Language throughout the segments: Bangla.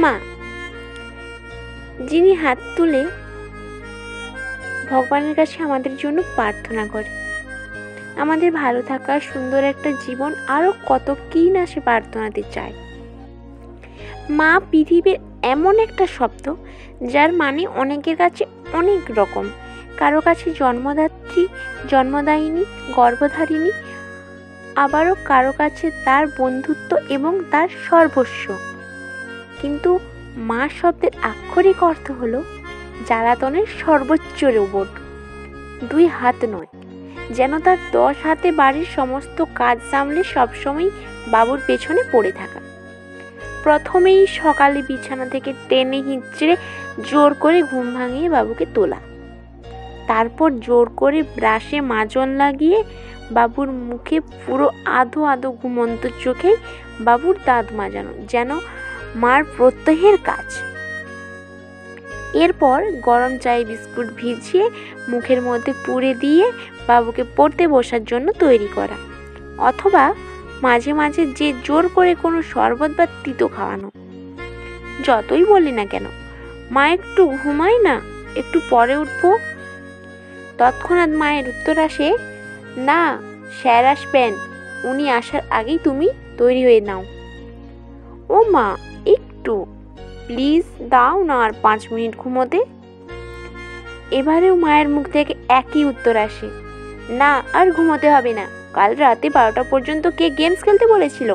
মা, যিনি হাত তুলে ভগবানের কাছে আমাদের জন্য প্রার্থনা করে, আমাদের ভালো থাকা, সুন্দর একটা জীবন, আরো কত কি না সে প্রার্থনাতে চায়। মা পৃথিবীর এমন একটা শব্দ যার মানে অনেকের কাছে অনেক রকম। কারো কাছে জন্মদাত্রী, জন্মদায়িনী, গর্ভধারিণী, আবারও কারো কাছে তার বন্ধুত্ব এবং তার সর্বস্ব। কিন্তু মা শব্দের আক্ষরিক অর্থ হলো জ্বালাতনের সর্বোচ্চ রোবট। 2 হাত নয়, যেন তার 10 হাতে বাড়ির সমস্ত কাজ সামলে সবসময় বাবুর পেছনে পড়ে থাকা। প্রথমেই সকালে বিছানা থেকে টেনে হিঁচড়ে জোর করে ঘুম ভাঙিয়ে বাবুকে তোলা, তারপর জোর করে ব্রাশে মাজন লাগিয়ে বাবুর মুখে পুরো আধো আধো ঘুমন্ত চোখে বাবুর দাঁত মাজানো যেন মার প্রত্যহের কাজ। এরপর গরম চায়ে বিস্কুট ভিজিয়ে মুখের মধ্যে পুরে দিয়ে বাবুকে পড়তে বসার জন্য তৈরি করা, অথবা মাঝে মাঝে যে জোর করে কোনো শরবত বা তিতো খাওয়ানো। যতই বলি না কেন, মা একটু ঘুমাই না, একটু পরে উঠবো, তৎক্ষণাৎ মায়ের উত্তর আসে, না স্যার আসবেন, উনি আসার আগেই তুমি তৈরি হয়ে নাও। ও মা, একটু প্লিজ দাও না আর 5 মিনিট ঘুমোতে। এবারেও মায়ের মুখ থেকে একই উত্তর আসে, না আর ঘুমোতে হবে না, কাল রাতে 12টা পর্যন্ত কে গেমস খেলতে বলেছিল,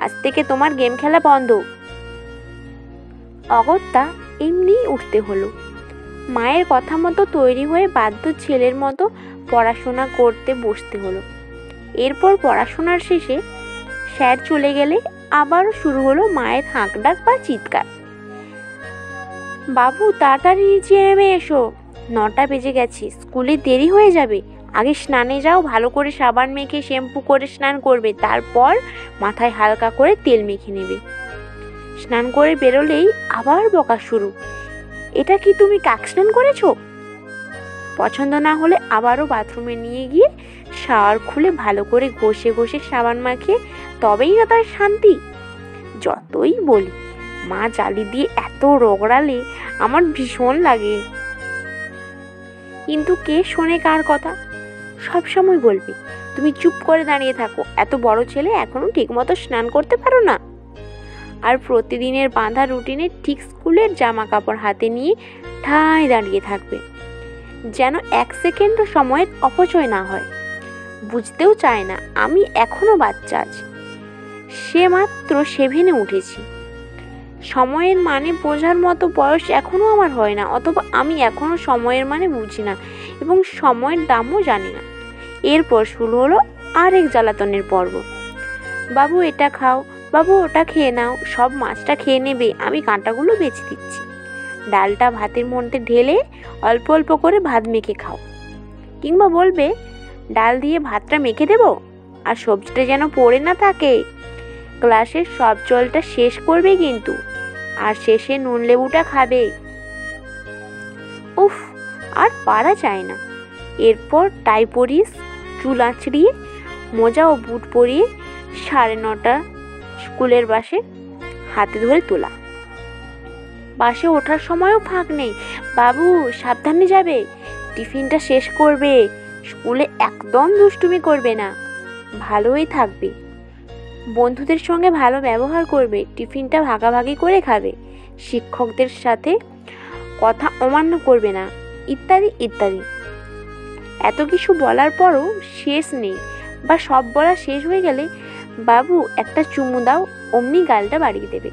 আজ থেকে তোমার গেম খেলা বন্ধ। অগত্যা এমনি উঠতে হলো। মায়ের কথা মতো তৈরি হয়ে বাধ্য ছেলের মতো পড়াশোনা করতে বসতে হলো। এরপর পড়াশোনার শেষে স্যার চলে গেলে আবারও শুরু হলো মায়ের হাঁক ডাক বা চিৎকার, বাবু তাড়াতাড়ি নিচে নেমে এসো, 9টা বেজে গেছে, স্কুলে দেরি হয়ে যাবে, আগে স্নানে যাও, ভালো করে সাবান মেখে শ্যাম্পু করে স্নান করবে, তারপর মাথায় হালকা করে তেল মেখে নেবে। স্নান করে বেরোলেই আবার বকা শুরু, এটা কি তুমি কাক স্নান করেছো? পছন্দ না হলে আবারও বাথরুমে নিয়ে গিয়ে শাওয়ার খুলে ভালো করে ঘষে ঘষে সাবান মাখিয়ে তবেই না তার শান্তি। যতই বলি মা জালি দিয়ে এত রগড়ালে আমার ভীষণ লাগে, কিন্তু কে শোনে কার কথা? সব সময় বলবে, তুমি চুপ করে দাঁড়িয়ে থাকো, এত বড় ছেলে এখনো ঠিকমতো স্নান করতে পারো না। আর প্রতিদিনের বাঁধা রুটিনে ঠিক স্কুলের জামা কাপড় হাতে নিয়ে ঠায় দাঁড়িয়ে থাকবে, যেন 1 সেকেন্ডও সময়ের অপচয় না হয়। বুঝতেও চায় না আমি এখনো বাচ্চা আছি, সে মাত্র 7-এ উঠেছি। সময়ের মানে বোঝার মতো বয়স এখনো আমার হয় না, অথবা আমি এখনো সময়ের মানে বুঝি না এবং সময়ের দামও জানি না। এরপর শুরু হলো আরেক জ্বালাতনের পর্ব, বাবু এটা খাও, বাবু ওটা খেয়ে নাও, সব মাছটা খেয়ে নেবে, আমি কাঁটাগুলো বেছে দিচ্ছি। ডালটা ভাতের মধ্যে ঢেলে অল্প অল্প করে ভাত মেখে খাও, কিংবা বলবে ডাল দিয়ে ভাতটা মেখে দেবো আর সবজিটা যেন পড়ে না থাকে। ক্লাসের সব জলটা শেষ করবে কিন্তু, আর শেষে নুন লেবুটা খাবে। উফ, আর পারা যায় না। এরপর টাই পরিয়ে, চুল আঁচড়িয়ে, মোজা ও বুট পরিয়ে 9:30 স্কুলের বাসে হাতে ধরে তোলা। বাসে ওঠার সময়ও ফাঁক নেই, বাবু সাবধানে যাবে, টিফিনটা শেষ করবে, স্কুলে একদম দুষ্টুমি করবে না, ভালোই থাকবে, বন্ধুদের সঙ্গে ভালো ব্যবহার করবে, টিফিনটা ভাগাভাগি করে খাবে, শিক্ষকদের সাথে কথা অমান্য করবে না, ইত্যাদি ইত্যাদি। এত কিছু বলার পরও শেষ নেই, বা সব বলা শেষ হয়ে গেলে বাবু একটা চুমু দাও, অমনি গালটা বাড়িয়ে দেবে।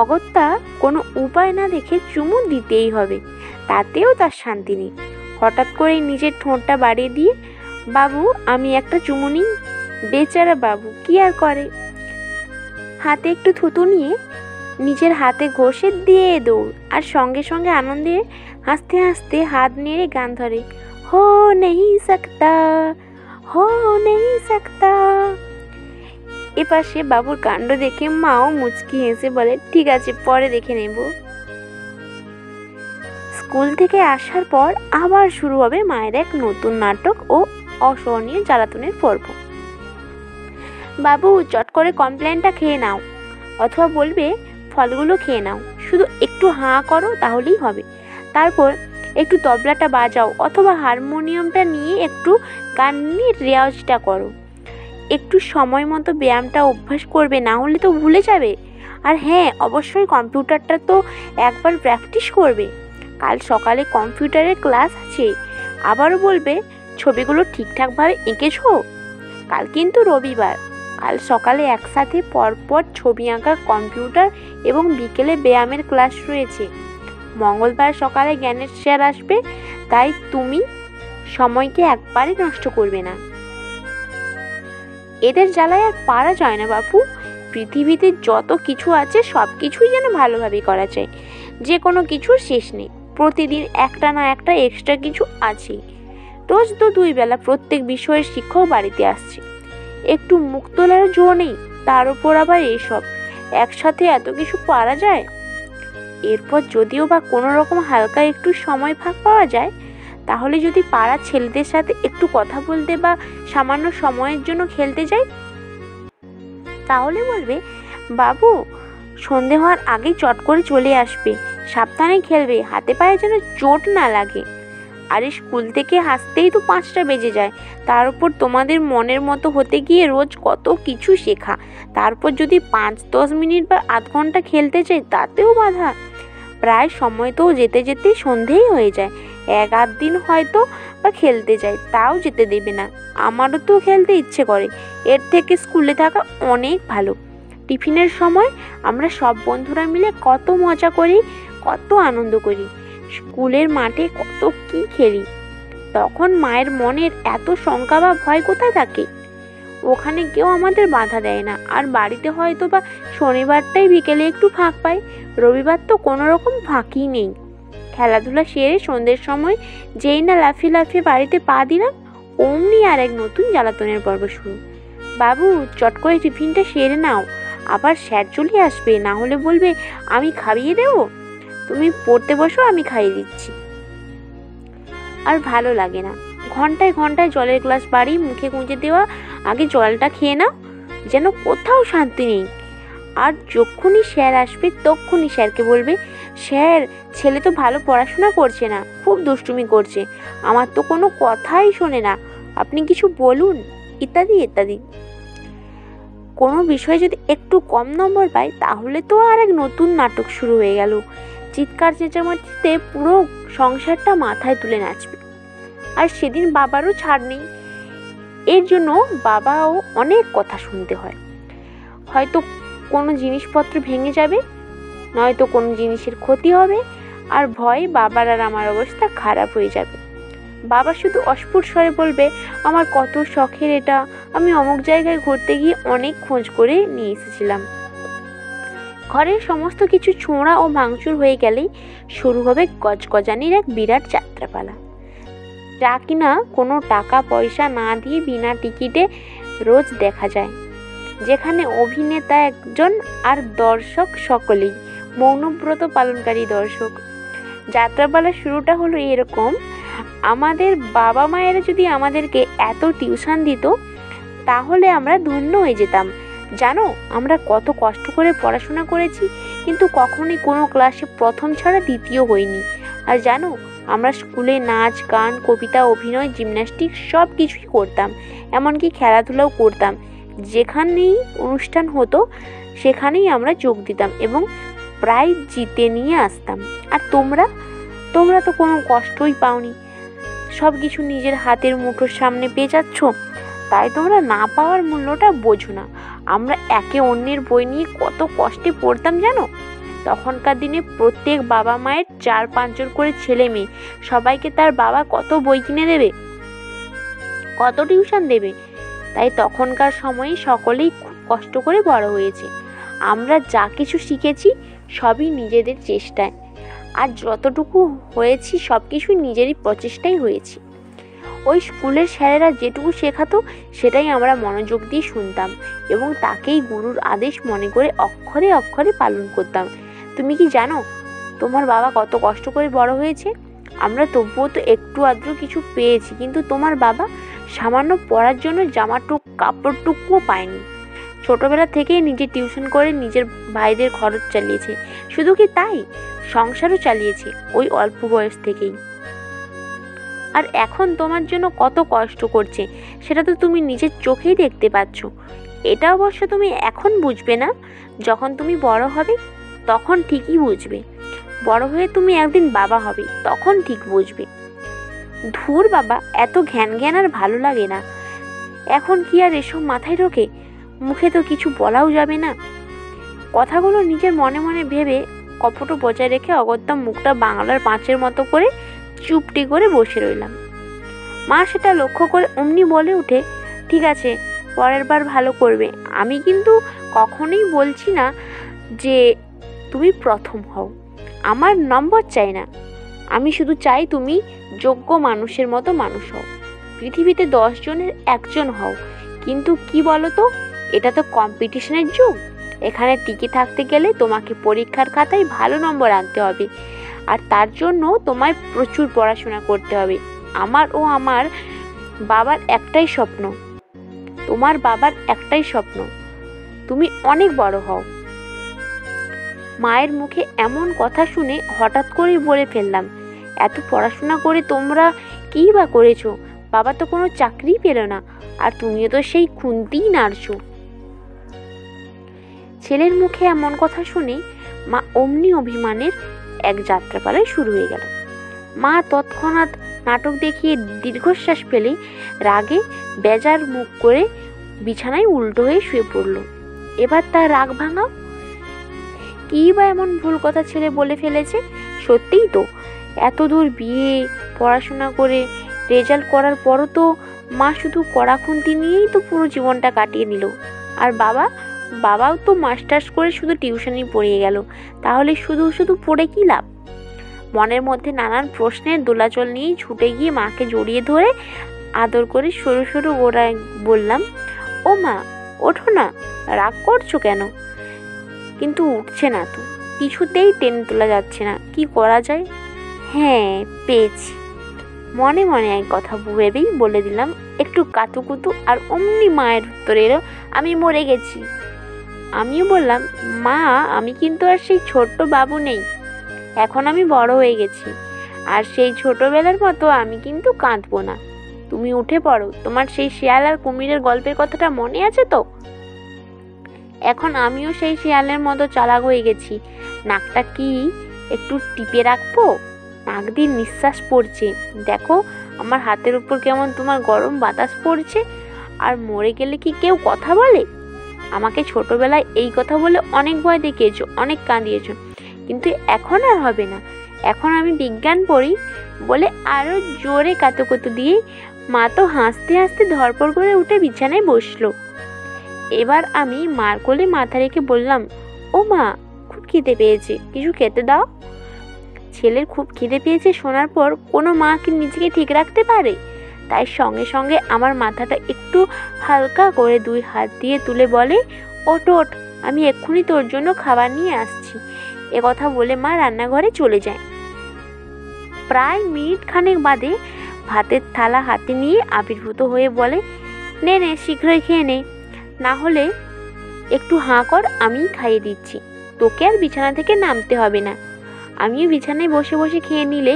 অগত্যা কোনো উপায় না দেখে চুমু দিতেই হবে, তাতেও তার শান্তি নেই। হঠাৎ করে নিজের ঠোঁটটা বাড়িয়ে দিয়ে, বাবু আমি একটা চুমু নিই। বেচারা বাবু কি আর করে, হাতে একটু থুতু নিয়ে নিজের হাতে ঘষে দিয়ে দৌড়, আর সঙ্গে সঙ্গে আনন্দে হাসতে হাসতে হাত নেড়ে গান ধরে, হো নেই সকতা, হো নেই সকতা। এপাশে বাবুর কাণ্ড দেখে মাও মুচকি হেসে বলে, ঠিক আছে পরে দেখে নেব। স্কুল থেকে আসার পর আবার শুরু হবে মায়ের এক নতুন নাটক ও অসহনীয় জ্বালাতনের পর্ব। বাবু চট করে কমপ্লেনটা খেয়ে নাও, অথবা বলবে ফলগুলো খেয়ে নাও, শুধু একটু হাঁ করো তাহলেই হবে। তারপর একটু তবলাটা বাজাও অথবা হারমোনিয়ামটা নিয়ে একটু গান নিয়ে রেওয়াজটা করো। একটু সময় মতো ব্যায়ামটা অভ্যাস করবে, না হলে তো ভুলে যাবে। আর হ্যাঁ, অবশ্যই কম্পিউটারটা তো একবার প্র্যাকটিস করবে। কাল সকালে কম্পিউটারের ক্লাস আছে। আবারও বলবে ছবিগুলো ঠিকঠাকভাবে এঁকেছো। কাল কিন্তু রবিবার, কাল সকালে একসাথে পরপর ছবি আঁকা, কম্পিউটার এবং বিকেলে ব্যায়ামের ক্লাস রয়েছে। মঙ্গলবার সকালে জ্ঞানের স্যার আসবে, তাই তুমি সময়কে একবারই নষ্ট করবে না। এদের জ্বালায় আর পারা যায় না বাপু। পৃথিবীতে যত কিছু আছে সব কিছুই যেন ভালোভাবে করা যায়, যে কোনো কিছুর শেষ নেই। প্রতিদিন একটা না একটা এক্সট্রা কিছু আছে। রোজ তো 2 বেলা প্রত্যেক বিষয়ের শিক্ষক বাড়িতে আসছে, একটু মুখ তোলার জো নেই, তার উপর আবার এসব। একসাথে এত কিছু পারা যায়? এরপর যদিও বা কোনো রকম হালকা একটু সময় ফাঁক পাওয়া যায়, তাহলে যদি পাড়ার ছেলেদের সাথে একটু কথা বলতে বা সামান্য সময়ের জন্য খেলতে যাই, তাহলে বলবে বাবু সন্ধে হওয়ার আগেই চট করে চলে আসবে, সাবধানে খেলবে, হাতে পায়ে যেন চোট না লাগে। আরে স্কুল থেকে আসতেই তো 5টা বেজে যায়, তার উপর তোমাদের মনের মতো হতে গিয়ে রোজ কত কিছু শেখা, তারপর যদি 5-10 মিনিট বা আধ ঘন্টা খেলতে চাই তাতেও বাধা। প্রায় সময় তো যেতে যেতেই সন্ধেই হয়ে যায়। 1-8 দিন হয়তো বা খেলতে যাই, তাও যেতে দেবে না। আমারও তো খেলতে ইচ্ছে করে, এর থেকে স্কুলে থাকা অনেক ভালো। টিফিনের সময় আমরা সব বন্ধুরা মিলে কত মজা করি, কত আনন্দ করি। স্কুলের মাঠে কত কি খেলি। তখন মায়ের মনের এত শঙ্কা বা ভয় কোথায় থাকে? ওখানে কেউ আমাদের বাধা দেয় না। আর বাড়িতে হয়তো বা শনিবারটাই বিকেলে একটু ফাঁক পাই, রবিবার তো কোনো রকম ফাঁকই নেই। খেলাধুলা সেরে সন্ধ্যের সময় যেই না লাফিয়ে লাফিয়ে বাড়িতে পা দিলাম, অমনি আর এক নতুন জ্বালাতনের পর্ব শুরু। বাবু চট করে টিফিনটা সেরে নাও, আবার স্যার চলে আসবে, না হলে বলবে আমি খাইয়ে দেবো, তুমি পড়তে বসো, আমি খাইয়ে দিচ্ছি। আর ভালো লাগে না ঘন্টায় ঘন্টায় জলের গ্লাস বাড়ি মুখে গুঁজে দেওয়া, আগে জলটা খেয়ে নাও, যেন কোথাও শান্তি নেই। আর যখনই স্যার আসবে তখনই স্যারকে বলবে স্যার ছেলে তো ভালো পড়াশোনা করছে না, খুব দুষ্টুমি করছে, আমার তো কোনো কথাই শোনে না, আপনি কিছু বলুন, ইত্যাদি ইত্যাদি। কোনো বিষয়ে যদি একটু কম নম্বর পাই, তাহলে তো আর এক নতুন নাটক শুরু হয়ে গেল। চিৎকার চেঁচামেচিতে পুরো সংসারটা মাথায় তুলে নাচবে। আর সেদিন বাবারও ছাড় নেই। এর জন্য বাবাও অনেক কথা শুনতে হয়। হয়তো কোনো জিনিসপত্র ভেঙে যাবে, নয়তো কোনো জিনিসের ক্ষতি হবে, আর ভয়ে বাবার আর আমার অবস্থা খারাপ হয়ে যাবে। বাবা শুধু অস্ফুট স্বরে বলবে আমার কত শখের এটা, আমি অমুক জায়গায় ঘুরতে গিয়ে অনেক খোঁজ করে নিয়ে এসেছিলাম। ঘরের সমস্ত কিছু ছোঁড়া ও ভাঙচুর হয়ে গেলেই শুরু হবে গজগজানির এক বিরাট যাত্রাপালা, যা কিনা কোনো টাকা পয়সা না দিয়ে বিনা টিকিটে রোজ দেখা যায়, যেখানে অভিনেতা একজন আর দর্শক সকলেই মৌনব্রত পালনকারী দর্শক। যাত্রাপালার শুরুটা হলো এরকম, আমাদের বাবা মায়েরা যদি আমাদেরকে এত টিউশন দিত, তাহলে আমরা ধন্য হয়ে যেতাম। জানো আমরা কত কষ্ট করে পড়াশোনা করেছি, কিন্তু কখনোই কোনো ক্লাসে প্রথম ছাড়া দ্বিতীয় হইনি। আর জানো আমরা স্কুলে নাচ গান কবিতা অভিনয় জিমন্যাস্টিক সব কিছুই করতাম, এমনকি খেলাধুলাও করতাম। যেখানেই অনুষ্ঠান হতো সেখানেই আমরা যোগ দিতাম এবং প্রাইজ জিতে নিয়ে আসতাম। আর তোমরা তো কোনো কষ্টই পাওনি, সব কিছু নিজের হাতের মুঠোর সামনে পেয়ে যাচ্ছ, তাই তোমরা না পাওয়ার মূল্যটা বোঝো না। আমরা একে অন্যের বই নিয়ে কত কষ্টে পড়তাম জানো। তখনকার দিনে প্রত্যেক বাবা মায়ের 4-5 জন করে ছেলে মেয়ে, সবাইকে তার বাবা কত বই কিনে দেবে, কত টিউশন দেবে। তাই তখনকার সময়ে সকলেই খুব কষ্ট করে বড় হয়েছে। আমরা যা কিছু শিখেছি সবই নিজেদের চেষ্টায়, আর যতটুকু হয়েছি সব কিছুই নিজেরই প্রচেষ্টাই হয়েছি। ওই স্কুলের স্যারেরা যেটুকু শেখাতো সেটাই আমরা মনোযোগ দিয়ে শুনতাম এবং তাকেই গুরুর আদেশ মনে করে অক্ষরে অক্ষরে পালন করতাম। তুমি কি জানো তোমার বাবা কত কষ্ট করে বড় হয়েছে? আমরা তবুও তো একটু আধটু কিছু পেয়েছি, কিন্তু তোমার বাবা সামান্য পরার জন্য জামাটুক কাপড়টুকুও পায়নি। ছোটবেলা থেকেই নিজে টিউশন করে নিজের ভাইদের খরচ চালিয়েছে। শুধু কি তাই, সংসারও চালিয়েছে ওই অল্প বয়স থেকেই। আর এখন তোমার জন্য কত কষ্ট করছে সেটা তো তুমি নিজের চোখেই দেখতে পাচ্ছ। এটা অবশ্য তুমি এখন বুঝবে না, যখন তুমি বড় হবে তখন ঠিকই বুঝবে। বড় হয়ে তুমি একদিন বাবা হবে, তখন ঠিক বুঝবে। ধুর বাবা, এত ঘ্যান ঘ্যান আর ভালো লাগে না। এখন কি আর এসব মাথায় ঢোকে? মুখে তো কিছু বলাও যাবে না। কথাগুলো নিজের মনে মনে ভেবে কপট বজায় রেখে অগত্যা মুখটা বাংলার পাঁচের মতো করে চুপটি করে বসে রইলাম। মা সেটা লক্ষ্য করে অমনি বলে উঠে, ঠিক আছে, পরের বার ভালো করবে। আমি কিন্তু কখনোই বলছি না যে তুমি প্রথম হও, আমার নম্বর চাই না। আমি শুধু চাই তুমি যোগ্য মানুষের মতো মানুষ হও, পৃথিবীতে 10 জনের একজন হও। কিন্তু কি বলো তো, এটা তো কম্পিটিশনের যুগ। এখানে টিকে থাকতে গেলে তোমাকে পরীক্ষার খাতায় ভালো নম্বর আনতে হবে, আর তার জন্য তোমায় প্রচুর পড়াশোনা করতে হবে। আমার বাবার একটাই স্বপ্ন, তোমার বাবার একটাই স্বপ্ন, তুমি অনেক বড় হও। মায়ের মুখে এমন কথা শুনে হঠাৎ করেই বলে ফেললাম, এত পড়াশোনা করে তোমরা কী বা করেছো? বাবা তো কোনো চাকরি পেল না, আর তুমিও তো সেই খুন্তিই নাড়ছো। ছেলের মুখে এমন কথা শুনে মা অমনি অভিমানের এক যাত্রাপালায় শুরু হয়ে গেল। মা তৎক্ষণাৎ নাটক দেখিয়ে দীর্ঘশ্বাস ফেলে রাগে বেজার মুখ করে বিছানায় উল্টো হয়ে শুয়ে পড়ল। এবার তার রাগ ভাঙাও। কী বা এমন ভুল কথা ছেলে বলে ফেলেছে? সত্যিই তো, এত দূর বিয়ে, পড়াশোনা করে রেজাল্ট করার পরও তো মা শুধু কড়াখুন্তি নিয়েই তো পুরো জীবনটা কাটিয়ে নিল। আর বাবাও তো মাস্টার্স করে শুধু টিউশনই পড়িয়ে গেল। তাহলে শুধু শুধু পড়ে কী লাভ? মনের মধ্যে নানান প্রশ্নের দোলাচল নিয়েই ছুটে গিয়ে মাকে জড়িয়ে ধরে আদর করে সরু সরু গোড়ায় বললাম, ও মা, ওঠো না, রাগ করছো কেন? কিন্তু উঠছে না তো, কিছুতেই টেনে তোলা যাচ্ছে না, কি করা যায়? হ্যাঁ, পেয়েছি। মনে মনে এক কথা ভেবেই বলে দিলাম একটু কাতুকুতু, আর অমনি মায়ের উত্তর এলো, আমি মরে গেছি। আমিও বললাম, মা, আমি কিন্তু আর সেই ছোট্ট বাবু নেই, এখন আমি বড় হয়ে গেছি, আর সেই ছোটবেলার মতো আমি কিন্তু কাঁদবো না। তুমি উঠে পড়ো, তোমার সেই শিয়াল আর কুমিরের গল্পের কথাটা মনে আছে তো? এখন আমিও সেই শিয়ালের মতো চালাক হয়ে গেছি। নাকটা কি একটু টিপে রাখবো? নাক দিয়ে নিঃশ্বাস পড়ছে, দেখো আমার হাতের উপর কেমন তোমার গরম বাতাস পড়ছে। আর মরে গেলে কি কেউ কথা বলে? আমাকে ছোটবেলায় এই কথা বলে অনেক ভয় দেখিয়েছো, অনেক কাঁদিয়েছো, কিন্তু এখন আর হবে না। এখন আমি বিজ্ঞান পড়ি বলে আরো জোরে কাতুকুতু দিয়ে মা তো হাসতে হাসতে ধরপড় করে উঠে বিছানায় বসলো। এবার আমি মার কোলে মাথা রেখে বললাম, ও মা, খুব খিদে পেয়েছে, কিছু খেতে দাও। ছেলের খুব খিদে পেয়েছে শোনার পর কোনো মা কি নিজেকে ঠিক রাখতে পারে? তাই সঙ্গে সঙ্গে আমার মাথাটা একটু হালকা করে 2 হাত দিয়ে তুলে বলে, ওঠ ওঠ, আমি এক্ষুনি তোর জন্য খাবার নিয়ে আসছি। কথা বলে মা রান্নাঘরে চলে যায়। প্রায় মিনিট খানেক বাদে ভাতের থালা হাতে নিয়ে আবির্ভূত হয়ে বলে, নে নে, শীঘ্রই খেয়ে নে, না হলে একটু হাঁ কর, আমিই খাইয়ে দিচ্ছি, তোকে আর বিছানা থেকে নামতে হবে না। আমিও বিছানায় বসে বসে খেয়ে নিলে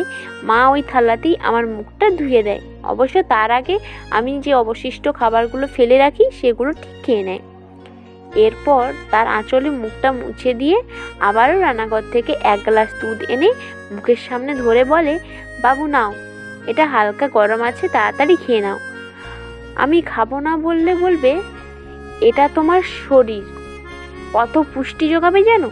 মা ওই থালাতেই আমার মুখটা ধুয়ে দেয়। অবশ্য তার আগে আমি যে অবশিষ্ট খাবারগুলো ফেলে রাখি সেগুলো ঠিক খেয়ে নেয়। এরপর তার আঁচলে মুখটা মুছে দিয়ে আবারও রান্নাঘর থেকে 1 গ্লাস দুধ এনে মুখের সামনে ধরে বলে, বাবু নাও, এটা হালকা গরম আছে, তাড়াতাড়ি খেয়ে নাও। আমি খাবো না বললে বলবে, এটা তোমার শরীর কত পুষ্টি যোগাবে জানো?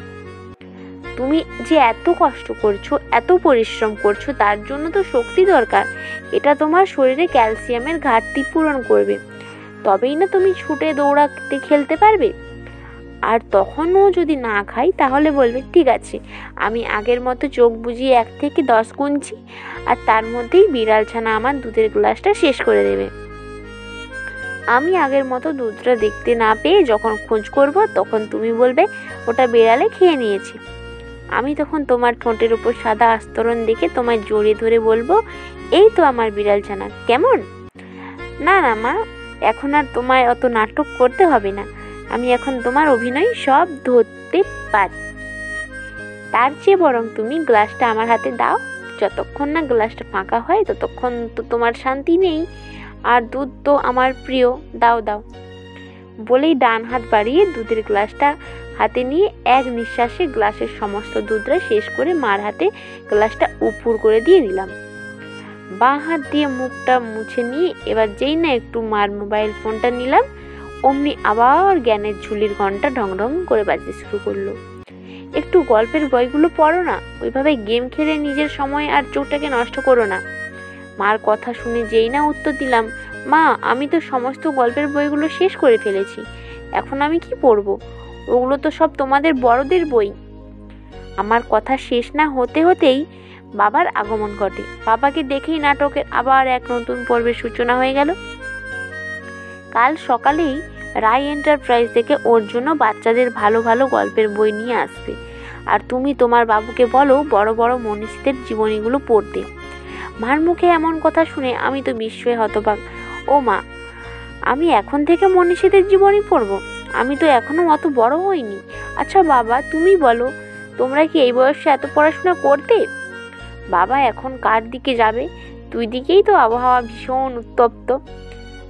তুমি যে এত কষ্ট করছো, এত পরিশ্রম করছো, তার জন্য তো শক্তি দরকার। এটা তোমার শরীরে ক্যালসিয়ামের ঘাটতি পূরণ করবে, তবেই না তুমি ছুটে দৌড়াতে খেলতে পারবে। আর তখনও যদি না খাই তাহলে বলবে, ঠিক আছে, আমি আগের মতো চোখ বুজিয়ে 1 থেকে 10 গুনছি, আর তার মধ্যেই বিড়াল ছানা আমার দুধের গ্লাসটা শেষ করে দেবে। আমি আগের মতো দুধটা দেখতে না পেয়ে যখন খোঁজ করব, তখন তুমি বলবে ওটা বিড়ালে খেয়ে নিয়েছে। আমি তখন তোমার ঠোঁটের উপর সাদা আস্তরণ দেখে তোমায় জড়িয়ে ধরে বলবো, এই তো আমার বিড়াল ছানা, কেমন? না না মা, এখন আর তোমায় অত নাটক করতে হবে না, আমি এখন তোমার অভিনয় সব ধরতে পারি। তার চেয়ে বরং তুমি গ্লাসটা আমার হাতে দাও, যতক্ষণ না গ্লাসটা ফাঁকা হয় ততক্ষণ তো তোমার শান্তি নেই, আর দুধ তো আমার প্রিয়, দাও দাও। বলেই ডান হাত বাড়িয়ে দুধের গ্লাসটা হাতে নিয়ে এক নিঃশ্বাসে গ্লাসের সমস্ত দুধটা শেষ করে মার হাতে গ্লাসটা উপুর করে দিয়ে দিলাম। বাঁ হাত দিয়ে মুখটা মুছে নিয়ে এবার যেই না একটু মার মোবাইল ফোনটা নিলাম, অমনি আবার জ্ঞানের ঝুলির ঘন্টা ঢং ঢং করে বাজতে শুরু করলো। একটু গল্পের বইগুলো পড়ো না, ওইভাবে গেম খেলে নিজের সময় আর চোখটাকে নষ্ট করো না। মার কথা শুনে যেই না উত্তর দিলাম, মা আমি তো সমস্ত গল্পের বইগুলো শেষ করে ফেলেছি, এখন আমি কি পড়বো? ওগুলো তো সব তোমাদের বড়দের বই। আমার কথা শেষ না হতে হতেই বাবার আগমন ঘটে। বাবাকে দেখেই নাটকের আবার এক নতুন পর্বের সূচনা হয়ে গেল। কাল সকালেই রায় এন্টারপ্রাইজ থেকে ওর জন্য বাচ্চাদের ভালো ভালো গল্পের বই নিয়ে আসবে, আর তুমি তোমার বাবুকে বলো বড় বড় মনীষীদের জীবনীগুলো পড়তে। মার মুখে এমন কথা শুনে আমি তো বিস্ময়ে হতবাক। ও মা, আমি এখন থেকে মনীষীদের জীবনী পড়বো? আমি তো এখনো অত বড় হইনি। আচ্ছা বাবা তুমি বলো, তোমরা কি এই বয়সে এত পড়াশোনা করতে? বাবা এখন কার দিকে যাবে? দুই দিকেই তো আবহাওয়া ভীষণ উত্তপ্ত।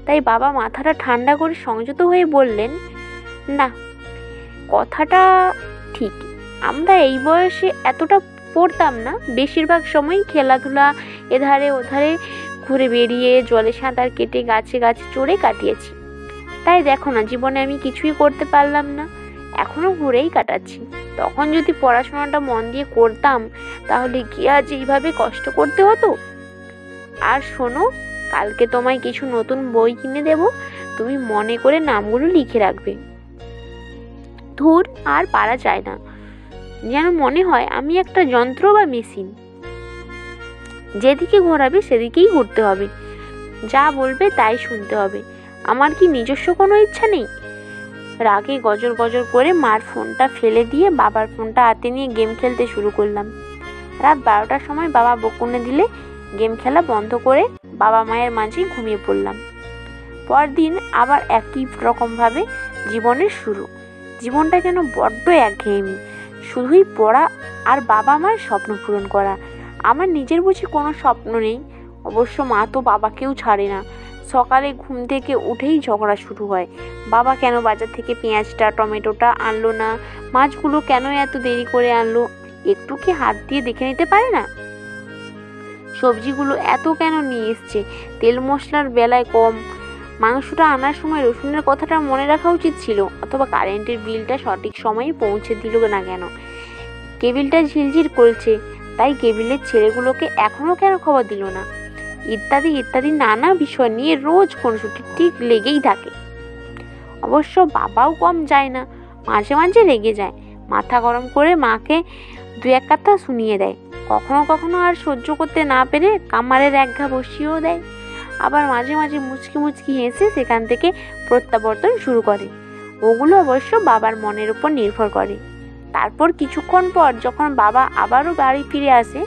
তাই বাবা মাথাটা ঠান্ডা করে সংযত হয়ে বললেন, না কথাটা ঠিক, আমরা এই বয়সে এতটা পড়তাম না, বেশিরভাগ সময় খেলাধুলা এধারে ওধারে ঘুরে বেরিয়ে জলে সাঁতার কেটে গাছে গাছে চড়ে কাটিয়েছি। তাই দেখো না জীবনে আমি কিছুই করতে পারলাম না, এখনো ঘুরেই কাটাচ্ছি। তখন যদি পড়াশোনাটা মন দিয়ে করতাম তাহলে কি আজ এইভাবে কষ্ট করতে হতো? আর শোনো, কালকে তোমায় কিছু নতুন বই কিনে দেব, তুমি মনে করে নামগুলো লিখে রাখবে। ধুর, আর পারা যায় না, যেন মনে হয় আমি একটা যন্ত্র বা মেশিন, যেদিকে ঘোরাবে সেদিকেই ঘুরতে হবে, যা বলবে তাই শুনতে হবে। আমার কি নিজস্ব কোনো ইচ্ছা নেই? রাগে গজর গজর করে মার ফোনটা ফেলে দিয়ে বাবার ফোনটা হাতে নিয়ে গেম খেলতে শুরু করলাম। রাত 12টার সময় বাবা বকুনে দিলে গেম খেলা বন্ধ করে বাবা মায়ের মাঝে ঘুমিয়ে পড়লাম। পরদিন আবার একই রকমভাবে জীবনের শুরু। জীবনটা যেন বড্ড একঘেয়েমি, শুধুই পড়া আর বাবা মার স্বপ্ন পূরণ করা। আমার নিজের বুঝি কোনো স্বপ্ন নেই? অবশ্য মা তো বাবাকেও ছাড়ে না। সকালে ঘুম থেকে উঠেই ঝগড়া শুরু হয়। বাবা কেন বাজার থেকে পেঁয়াজটা টমেটোটা আনলো না, মাছগুলো কেন এত দেরি করে আনলো, একটু কি হাত দিয়ে দেখে নিতে পারে না? সবজিগুলো এত কেন নিয়ে এসছে, তেল মশলার বেলায় কম, মাংসটা আনার সময় রসুনের কথাটা মনে রাখা উচিত ছিল, অথবা কারেন্টের বিলটা সঠিক সময়ে পৌঁছে দিল না কেন, কেবিলটা ঝিলঝিল করছে তাই কেবিলের ছেলেগুলোকে এখনো কেন খবর দিল না, ইত্যাদি ইত্যাদি নানা বিষয় নিয়ে রোজ খুনসুটি ঠিক লেগেই থাকে। অবশ্য বাবাও কম যায় না, মাঝে মাঝে রেগে যায়, মাথা গরম করে মাকে দু এক কথা শুনিয়ে দেয়। কখনো কখনো আর সহ্য করতে না পেরে কামারের এক ঘা বসিয়েও দেয়। আবার মাঝে মাঝে মুচকি মুচকি হেসে সেখান থেকে প্রত্যাবর্তন শুরু করে। ওগুলো অবশ্য বাবার মনের উপর নির্ভর করে। তারপর কিছুক্ষণ পর যখন বাবা আবারও বাড়ি ফিরে আসে,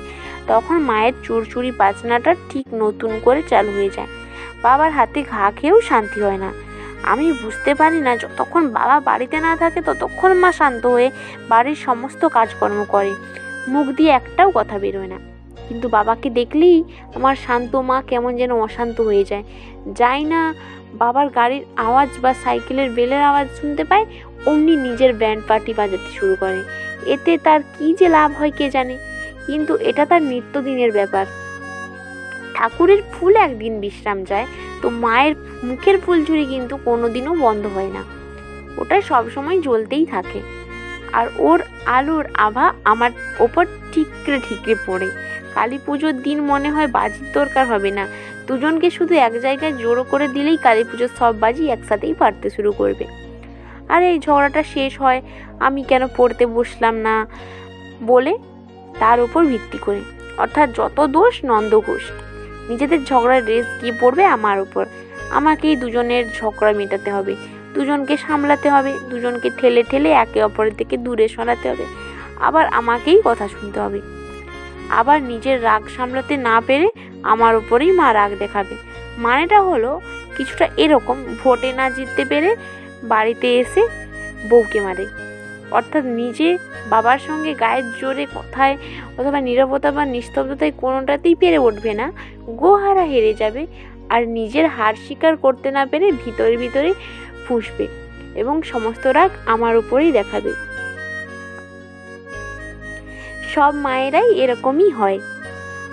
তখন মায়ের চুরচুরি বাজনাটা ঠিক নতুন করে চালু হয়ে যায়। বাবার হাতে ঘা খেয়েও শান্তি হয় না। আমি বুঝতে পারি না, যতক্ষণ বাবা বাড়িতে না থাকে ততক্ষণ মা শান্ত হয়ে বাড়ির সমস্ত কাজকর্ম করে, মুখ দিয়ে একটাও কথা বেরোয় না। কিন্তু বাবাকে দেখলেই আমার শান্ত মা কেমন যেন অশান্ত হয়ে যায়। যাই না বাবার গাড়ির আওয়াজ বা সাইকেলের বেলের আওয়াজ শুনতে পায়, অমনি নিজের ব্যান্ড পার্টি বাজাতে শুরু করে। এতে তার কি যে লাভ হয় কে জানে, কিন্তু এটা তার নিত্যদিনের ব্যাপার। ঠাকুরের ফুল একদিন বিশ্রাম যায়, তো মায়ের মুখের ফুলঝুরি কিন্তু কোনোদিনও বন্ধ হয় না, ওটা সবসময় জ্বলতেই থাকে। আর ওর আলোর আভা আমার ওপর ঠিকরে ঠিকরে পড়ে। কালী পুজোর দিন মনে হয় বাজির দরকার হবে না, দুজনকে শুধু এক জায়গায় জড়ো করে দিলেই কালী পুজোর সব বাজি একসাথেই ফাটতে শুরু করবে। আর এই ঝগড়াটা শেষ হয় আমি কেন পড়তে বসলাম না বলে, তার উপর ভিত্তি করে। অর্থাৎ যত দোষ নন্দ ঘোষ, নিজেদের ঝগড়ার রেস গিয়ে পড়বে আমার উপর। আমাকেই দুজনের ঝগড়া মেটাতে হবে, দুজনকে সামলাতে হবে, দুজনকে ঠেলে ঠেলে একে অপরের থেকে দূরে সরাতে হবে, আবার আমাকেই কথা শুনতে হবে। আবার নিজের রাগ সামলাতে না পেরে আমার উপরেই মা রাগ দেখাবে। মানেটা হলো কিছুটা এরকম, ভোটে না জিততে পেরে বাড়িতে এসে বউকে মারে, অর্থাৎ নিজে বাবার সঙ্গে গায়ের জোরে কথায় অথবা নীরবতা বা নিস্তব্ধতায় কোনোটাতেই পেরে উঠবে না, গোহারা হেরে যাবে, আর নিজের হার স্বীকার করতে না পেরে ভিতরে ভিতরে ফুঁসবে এবং সমস্ত রাগ আমার উপরেই দেখাবে। সব মায়েরাই এরকমই হয়,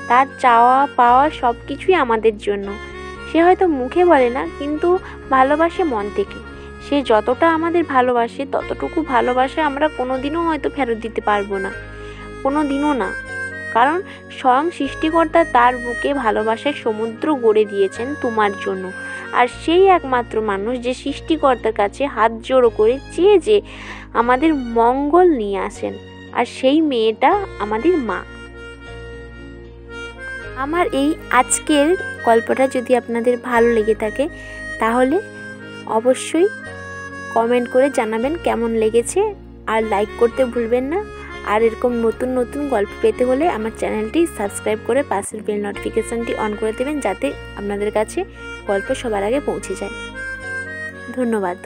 তার চাওয়া পাওয়া সব কিছুই আমাদের জন্য। সে হয়তো মুখে বলে না, কিন্তু ভালোবাসে মন থেকে। সে যতটা আমাদের ভালোবাসে ততটুকু ভালোবাসা আমরা কোনোদিনও হয়তো ফেরত দিতে পারবো না, কোনোদিনও না। কারণ স্বয়ং সৃষ্টিকর্তা তার বুকে ভালোবাসার সমুদ্র গড়ে দিয়েছেন তোমার জন্য। আর সেই একমাত্র মানুষ যে সৃষ্টিকর্তার কাছে হাত জোড়ো করে চেয়ে যে আমাদের মঙ্গল নিয়ে আসেন, আর সেই মেয়েটা আমাদের মা। আমার এই আজকের গল্পটা যদি আপনাদের ভালো লেগে থাকে তাহলে অবশ্যই কমেন্ট করে জানাবেন কেমন লেগেছে, আর লাইক করতে ভুলবেন না। আর এরকম নতুন নতুন গল্প পেতে হলে আমার চ্যানেলটি সাবস্ক্রাইব করে পাশের বেল নোটিফিকেশানটি অন করে দেবেন, যাতে আপনাদের কাছে গল্প সবার আগে পৌঁছে যায়। ধন্যবাদ।